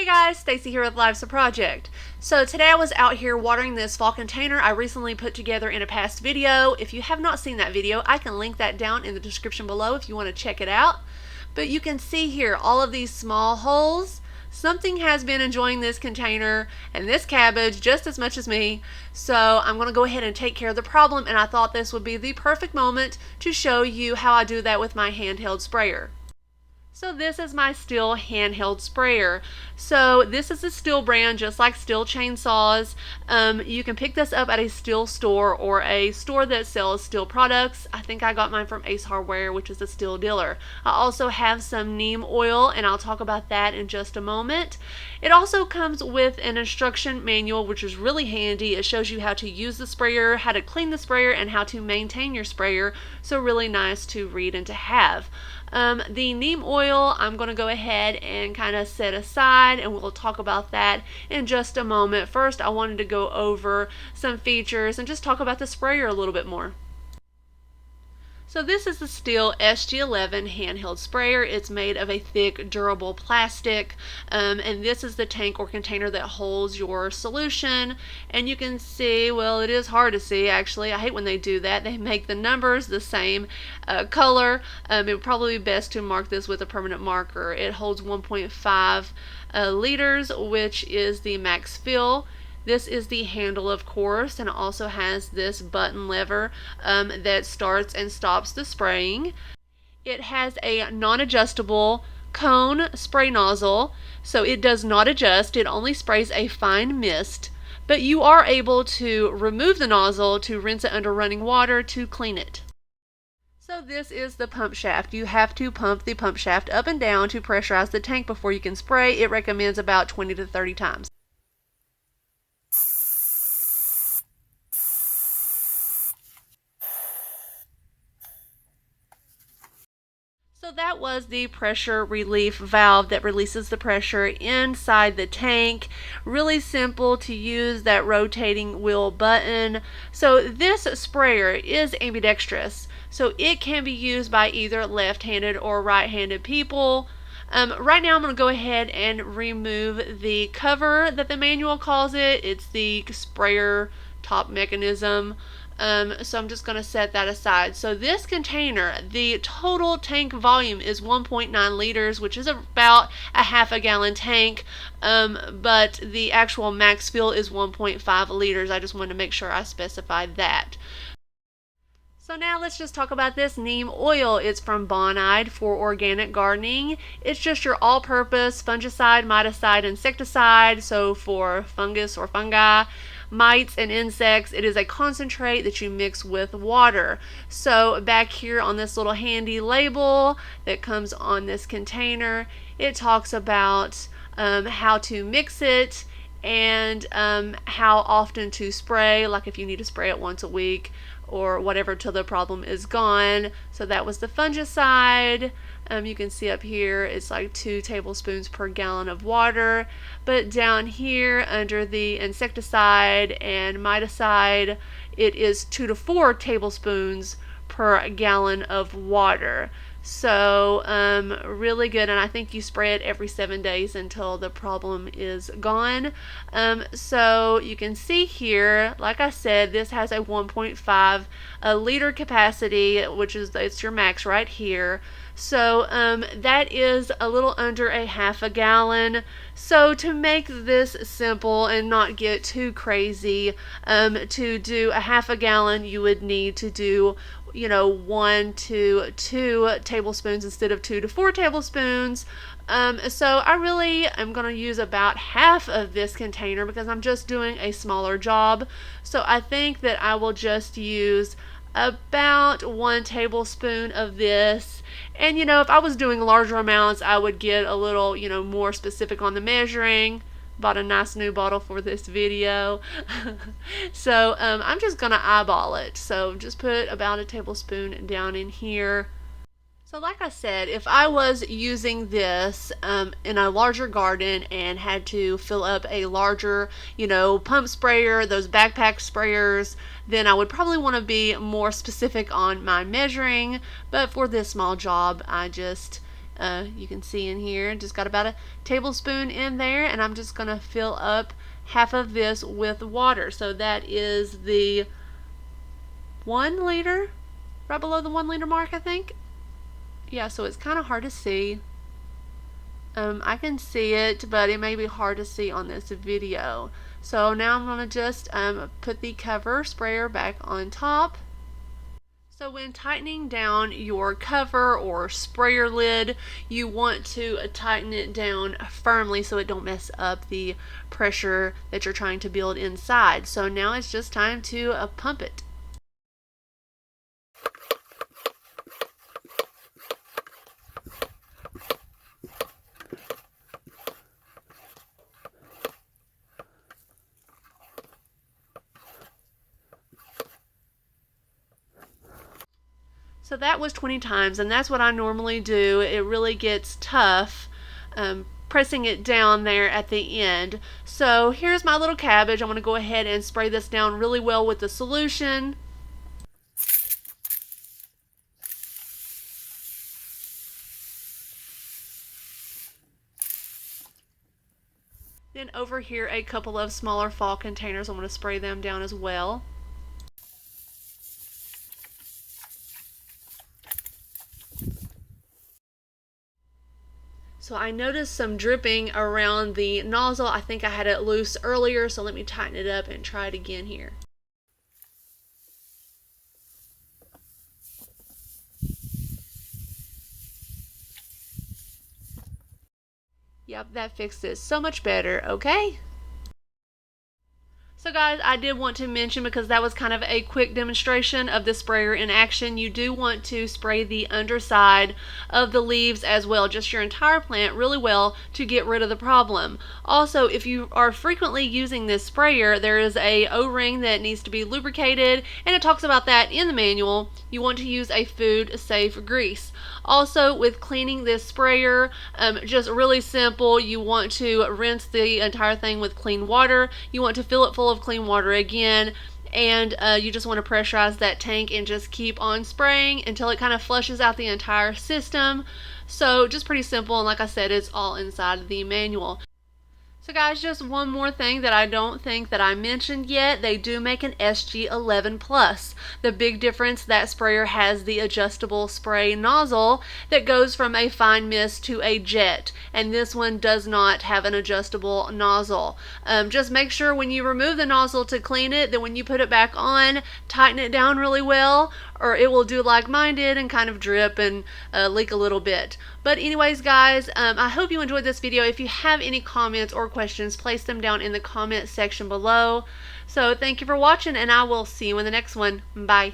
guys, Stacy here with Life's a Project. So today I was out here watering this fall container I recently put together in a past video. If you have not seen that video, I can link that down in the description below if you want to check it out. But you can see here all of these small holes. Something has been enjoying this container and this cabbage just as much as me. So I'm going to go ahead and take care of the problem, and I thought this would be the perfect moment to show you how I do that with my handheld sprayer. So this is my STIHL handheld sprayer. So this is a STIHL brand, just like STIHL chainsaws. You can pick this up at a STIHL store or a store that sells STIHL products. I think I got mine from Ace Hardware, which is a STIHL dealer. I also have some Neem Oil, and I'll talk about that in just a moment. It also comes with an instruction manual, which is really handy. It shows you how to use the sprayer, how to clean the sprayer, and how to maintain your sprayer. So really nice to read and to have. The Neem Oil I'm going to go ahead and kind of set aside, and we'll talk about that in just a moment. First, I wanted to go over some features and just talk about the sprayer a little bit more. So this is the STIHL SG handheld sprayer. It's made of a thick, durable plastic, and this is the tank or container that holds your solution. And you can see, well, it is hard to see actually. I hate when they do that. They make the numbers the same color. It would probably be best to mark this with a permanent marker. It holds 1.5 liters, which is the max fill. This is the handle, of course, and it also has this button lever that starts and stops the spraying. It has a non-adjustable cone spray nozzle, so it does not adjust. It only sprays a fine mist, but you are able to remove the nozzle to rinse it under running water to clean it. So this is the pump shaft. You have to pump the pump shaft up and down to pressurize the tank before you can spray. It recommends about 20 to 30 times. So that was the pressure relief valve that releases the pressure inside the tank. Really simple to use, that rotating wheel button. So this sprayer is ambidextrous, so it can be used by either left-handed or right-handed people. Right now I'm going to go ahead and remove the cover that the manual calls it. It's the sprayer top mechanism. So I'm just going to set that aside. So this container, the total tank volume is 1.9 liters, which is about a half a gallon tank, but the actual max fill is 1.5 liters. I just wanted to make sure I specified that. So now let's just talk about this Neem Oil. It's from Barbed for organic gardening. It's just your all-purpose fungicide, miticide, insecticide. So for fungus or fungi, mites and insects, it is a concentrate that you mix with water. So back here on this little handy label that comes on this container, it talks about how to mix it and how often to spray, like if you need to spray it once a week or whatever till the problem is gone. So that was the fungicide. You can see up here it's like 2 tablespoons per gallon of water, but down here under the insecticide and miticide, it is 2 to 4 tablespoons per gallon of water. So really good, and I think you spray it every 7 days until the problem is gone. So you can see here, like I said, this has a 1.5 liter capacity, which is, it's your max right here. So that is a little under a half a gallon. So to make this simple and not get too crazy, to do a half a gallon, you would need to do 1 to 2 tablespoons instead of 2 to 4 tablespoons. So I really am going to use about half of this container because I'm just doing a smaller job. So I think that I will just use about 1 tablespoon of this. And if I was doing larger amounts, I would get a little more specific on the measuring. Bought a nice new bottle for this video. So I'm just gonna eyeball it. So just put about a tablespoon down in here. So like I said, if I was using this in a larger garden and had to fill up a larger, pump sprayer, those backpack sprayers, then I would probably want to be more specific on my measuring. But for this small job, I just You can see in here, just got about a tablespoon in there, and I'm just gonna fill up half of this with water. So that is the 1 liter, right below the 1 liter mark, I think. Yeah, so it's kind of hard to see. I can see it, but it may be hard to see on this video. So now I'm going to just put the cover sprayer back on top. So when tightening down your cover or sprayer lid, you want to tighten it down firmly so it don't mess up the pressure that you're trying to build inside. So now it's just time to pump it. So that was 20 times, and that's what I normally do. It really gets tough pressing it down there at the end. So here's my little cabbage. I'm going to go ahead and spray this down really well with the solution. Then over here, a couple of smaller fall containers. I'm going to spray them down as well. So I noticed some dripping around the nozzle. I think I had it loose earlier, so let me tighten it up and try it again here. Yep, that fixed it so much better, okay? So guys, I did want to mention, because that was kind of a quick demonstration of the sprayer in action, you do want to spray the underside of the leaves as well, just your entire plant really well to get rid of the problem. Also, if you are frequently using this sprayer, there is a O-ring that needs to be lubricated, and it talks about that in the manual. You want to use a food safe grease. Also, with cleaning this sprayer, just really simple. You want to rinse the entire thing with clean water. You want to fill it full of clean water again, and you just want to pressurize that tank and just keep on spraying until it kind of flushes out the entire system. So just pretty simple, and like I said, it's all inside of the manual. So guys, just one more thing that I don't think that I mentioned yet. They do make an SG11 Plus. The big difference, that sprayer has the adjustable spray nozzle that goes from a fine mist to a jet, and this one does not have an adjustable nozzle. Just make sure when you remove the nozzle to clean it, that when you put it back on, tighten it down really well, or it will do like mine did and kind of drip and leak a little bit. But anyways guys, I hope you enjoyed this video. If you have any comments or questions, place them down in the comment section below. So thank you for watching, and I will see you in the next one. Bye.